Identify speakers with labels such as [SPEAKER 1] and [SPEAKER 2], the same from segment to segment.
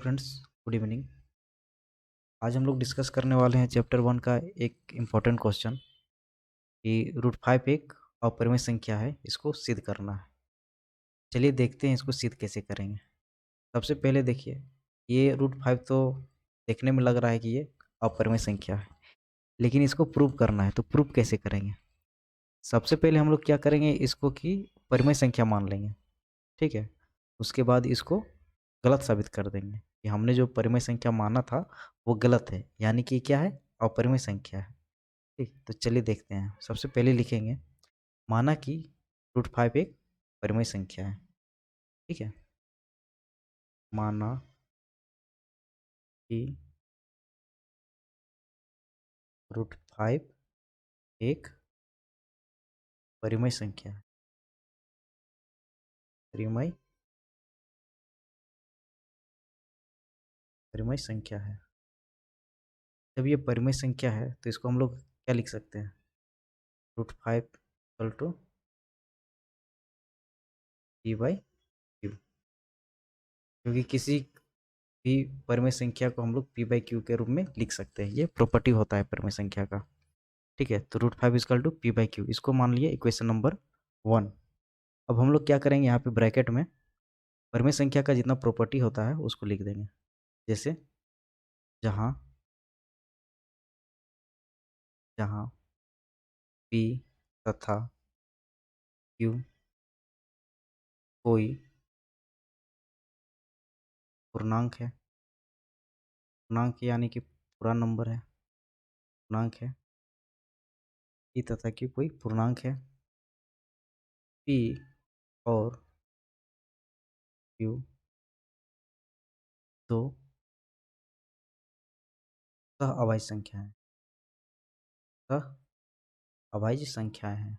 [SPEAKER 1] Friends, good evening. आज हम लोग डिस्कस करने वाले हैं चैप्टर 1 का एक इम्पॉर्टेंट क्वेश्चन कि रूट 5 एक अपरिमेय संख्या है, इसको सिद्ध करना है। चलिए देखते हैं इसको सिद्ध कैसे करेंगे। सबसे पहले देखिए, ये रूट 5 तो देखने में लग रहा है कि ये अपरिमेय संख्या है, लेकिन इसको प्रूव करना है। तो प्रूव कैसे करेंगे? सबसे पहले हम लोग क्या करेंगे, इसको कि परिमेय संख्या मान लेंगे, ठीक है। उसके बाद इसको गलत साबित कर देंगे कि हमने जो परिमेय संख्या माना था वो गलत है, यानी कि क्या है, अपरिमेय संख्या है। ठीक, तो चलिए देखते हैं। सबसे पहले लिखेंगे माना कि रूट 5 एक परिमेय संख्या है, ठीक है। माना कि रूट 5 एक परिमेय संख्या है, परिमेय परिमेय संख्या है। जब ये परिमेय संख्या है तो इसको हम लोग क्या लिख सकते हैं, root 5 equal to p by q, क्योंकि किसी भी परिमेय संख्या को हम लोग पी बाई क्यू के रूप में लिख सकते हैं। ये प्रॉपर्टी होता है परिमेय संख्या का, ठीक है। तो root 5 equal to p by q, इसको मान लिए इक्वेशन नंबर 1। अब हम लोग क्या करेंगे, यहाँ पे ब्रैकेट में परिमेय संख्या का जितना प्रॉपर्टी होता है उसको लिख देंगे। जैसे जहाँ जहाँ पी तथा क्यू कोई पूर्णांक है, पूर्णांक यानी कि पूरा नंबर है, पूर्णांक है। पी तथा क्यू कोई पूर्णांक है, पी और क्यू दो सह अभाज्य संख्या है, सह अभाज्य संख्याएं हैं।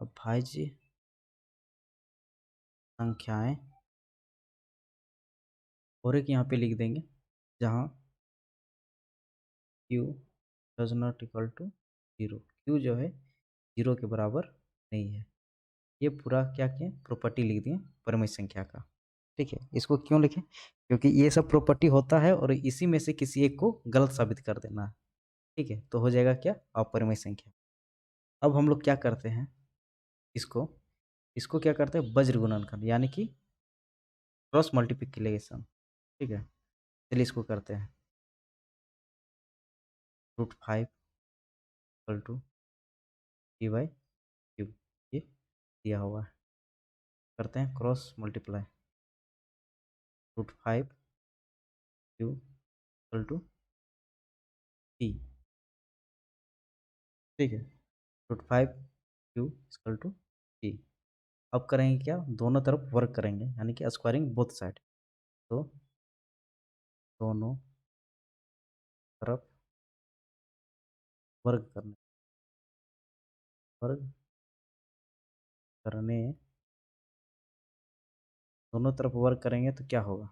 [SPEAKER 1] अभाज्य संख्याएं, और एक यहाँ पे लिख देंगे जहाँ q does not equal to 0, q जो है 0 के बराबर नहीं है। ये पूरा क्या किए, प्रॉपर्टी लिख दिए परिमेय संख्या का, ठीक है। इसको क्यों लिखें, क्योंकि ये सब प्रॉपर्टी होता है और इसी में से किसी एक को गलत साबित कर देना है, ठीक है। तो हो जाएगा क्या, अपरिमेय संख्या। अब हम लोग क्या करते हैं, इसको इसको क्या करते हैं, वज्र गुणनखंड यानी कि क्रॉस मल्टीप्लिकेशन, ठीक है। चलिए इसको करते हैं। Root 5 equal to p by q, ये दिया हुआ है। करते हैं cross multiply, root 5 q equal to p, ठीक है। Root 5 q equal to p. अब करेंगे क्या, दोनों तरफ वर्क करेंगे, यानी कि स्क्वायरिंग बोथ साइड। तो दोनों तरफ वर्ग करने दोनों तरफ वर्क करेंगे तो क्या होगा,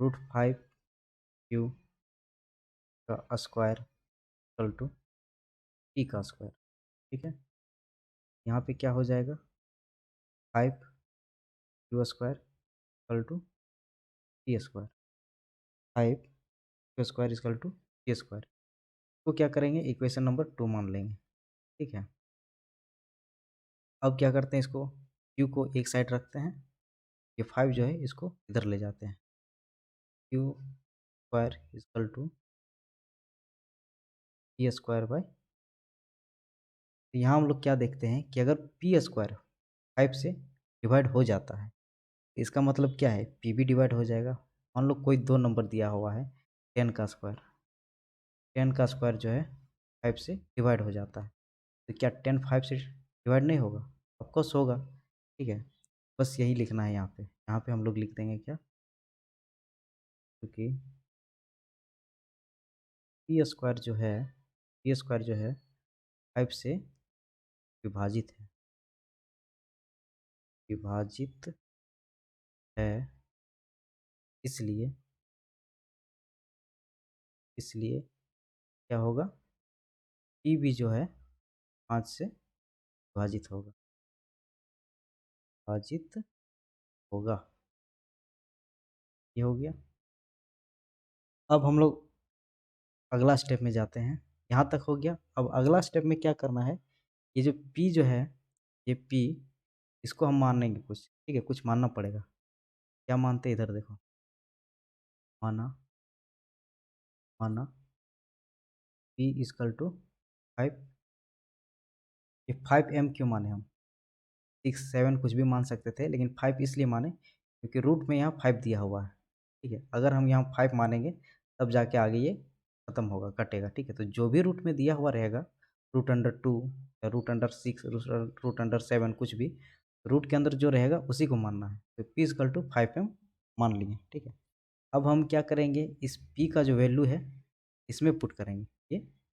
[SPEAKER 1] रूट 5 क्यू का स्क्वायर इक्वल टू पी का स्क्वायर, ठीक है। यहाँ पे क्या हो जाएगा, 5 q square equal to p square, 5 q square equal to p square. तो क्या करेंगे, इक्वेशन नंबर 2 मान लेंगे, ठीक है। अब क्या करते हैं, इसको क्यू को एक साइड रखते हैं, ये 5 जो है इसको इधर ले जाते हैं। Q square equal to p square by, तो यहाँ हम लोग क्या देखते हैं कि अगर पी स्क्वायर 5 से डिवाइड हो जाता है, इसका मतलब क्या है, पी भी डिवाइड हो जाएगा। मान लो कोई दो नंबर दिया हुआ है, 10 का स्क्वायर, 10 का स्क्वायर जो है 5 से डिवाइड हो जाता है, तो क्या 10 5 से डिवाइड नहीं होगा, ऑफकोर्स होगा, ठीक है। बस यही लिखना है यहाँ पे हम लोग लिख देंगे क्या, क्योंकि पी स्क्वायर जो है 5 से विभाजित है, विभाजित है, इसलिए इसलिए क्या होगा, पी भी जो है 5 से विभाजित होगा, विभाजित होगा। ये हो गया। अब हम लोग अगला स्टेप में जाते हैं। यहाँ तक हो गया। अब अगला स्टेप में क्या करना है, ये जो P जो है, ये P इसको हम मानेंगे कुछ, ठीक है, कुछ मानना पड़ेगा। क्या मानते हैं इधर देखो, माना माना P इक्वल टू 5। ये 5m क्यों माने हम, 6 7 कुछ भी मान सकते थे, लेकिन 5 इसलिए माने क्योंकि रूट में यहाँ 5 दिया हुआ है, ठीक है। अगर हम यहाँ 5 मानेंगे तब जाके आगे ये खत्म होगा, कटेगा, ठीक है। तो जो भी रूट में दिया हुआ रहेगा, √2 या √6, √7, कुछ भी रूट के अंदर जो रहेगा उसी को मानना है। तो P इक्वल टू 5m मान लिए, ठीक है। अब हम क्या करेंगे, इस P का जो वैल्यू है इसमें पुट करेंगे, ये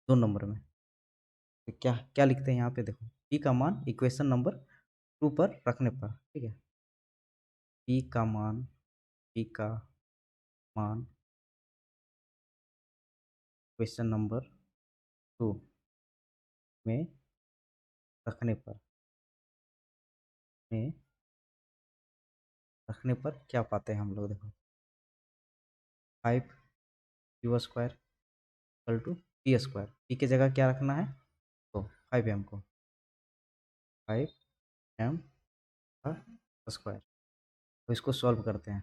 [SPEAKER 1] 2 नंबर में। तो क्या क्या लिखते हैं यहाँ पे देखो, P का मान इक्वेशन नंबर 2 पर रखने पर, ठीक है। P का मान क्वेश्चन नंबर 2 में रखने पर में रखने पर क्या पाते हैं हम लोग देखो, 5q² equal to P²। P की जगह क्या रखना है, तो 5m को 5m का स्क्वायर। तो इसको सॉल्व करते हैं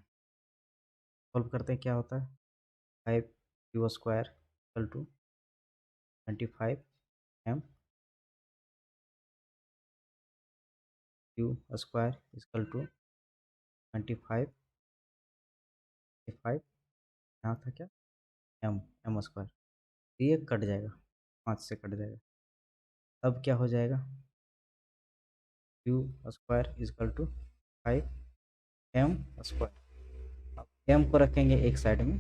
[SPEAKER 1] क्या होता है, 5q² equal to 25m q² equal to 25 5 यहाँ था क्या, m²। ये कट जाएगा, 5 से कट जाएगा। तब क्या हो जाएगा, q² इक्वल टू 5m²। अब m को रखेंगे एक साइड में,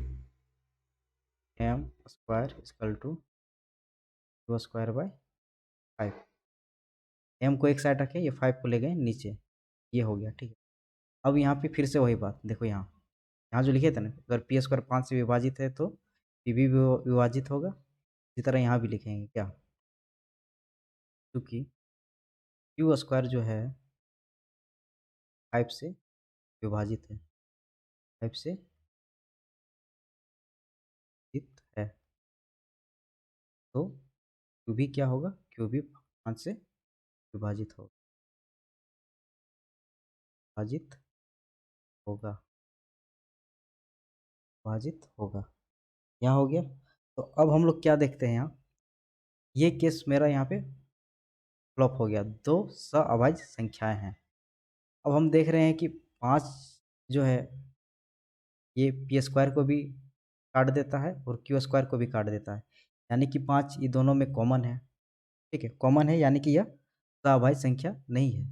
[SPEAKER 1] m² equal to q²/5। m को एक साइड रखें, ये 5 को ले गए नीचे, ये हो गया, ठीक है। अब यहाँ पे फिर से वही बात देखो, यहाँ यहाँ जो लिखे थे ना, अगर p² 5 से विभाजित है तो p भी विभाजित होगा। इसी तरह यहाँ भी लिखेंगे क्या, क्योंकि q² जो है 5 से विभाजित है, 5 से विभाजित है, तो q भी क्या होगा, q भी 5 से विभाजित होगा, विभाजित होगा, विभाजित होगा। यहाँ हो गया। तो अब हम लोग क्या देखते हैं, यहाँ ये केस मेरा यहाँ पे फ्लॉप हो गया, 2 सअभाज्य संख्याएं हैं। अब हम देख रहे हैं कि 5 जो है ये p² को भी काट देता है और q² को भी काट देता है, यानी कि 5 ये दोनों में कॉमन है, ठीक है, कॉमन है, यानी कि यह सअभाज्य संख्या नहीं है।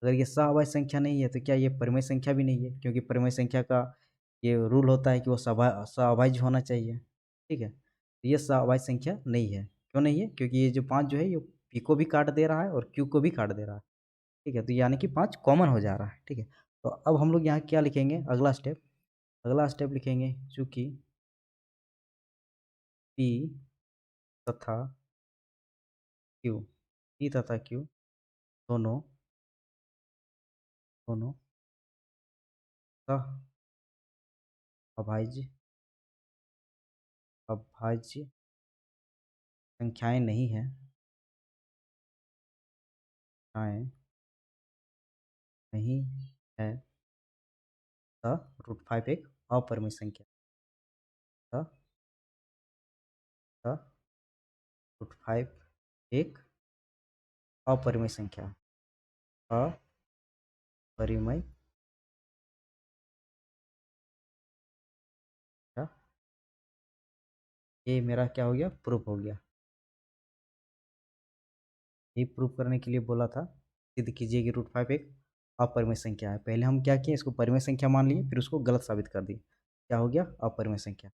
[SPEAKER 1] अगर ये सअभाज्य संख्या नहीं है तो क्या ये परिमेय संख्या भी नहीं है, क्योंकि परिमेय संख्या का ये रूल होता है कि वो सअभाज्य होना चाहिए, ठीक है। तो ये सअभाज्य संख्या नहीं है। क्यों नहीं है, क्योंकि ये जो 5 जो है ये p को भी काट दे रहा है और q को भी काट दे रहा है, ठीक है। तो यानी कि 5 कॉमन हो जा रहा है, ठीक है। तो अब हम लोग यहाँ क्या लिखेंगे, अगला स्टेप लिखेंगे, चूँकि p तथा q दोनों अभाज्य संख्याएं नहीं है, तो √5 एक अपरिमेय संख्या, तो √5 एक अपरिमेय संख्या, अपरिमेय संख्या। ये मेरा क्या हो गया, प्रूफ हो गया। ये प्रूफ करने के लिए बोला था, सिद्ध कीजिए कि √5 एक अपरिमेय संख्या है। पहले हम क्या किए, इसको परिमेय संख्या मान लिए, फिर उसको गलत साबित कर दिए, क्या हो गया, अपरिमेय संख्या।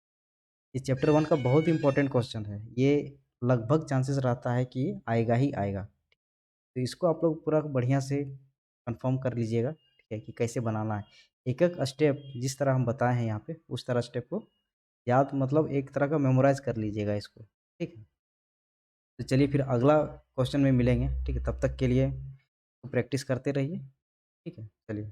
[SPEAKER 1] ये चैप्टर 1 का बहुत इंपॉर्टेंट क्वेश्चन है, ये लगभग चांसेस रहता है कि आएगा ही आएगा। तो इसको आप लोग पूरा बढ़िया से कंफर्म कर लीजिएगा, ठीक है, कि कैसे बनाना है। एक एक स्टेप जिस तरह हम बताए हैं यहाँ पे, उस तरह स्टेप को याद, मतलब एक तरह का मेमोराइज कर लीजिएगा इसको, ठीक है। तो चलिए फिर अगला क्वेश्चन में मिलेंगे, ठीक है। तब तक के लिए प्रैक्टिस करते रहिए, ठीक है, चलिए।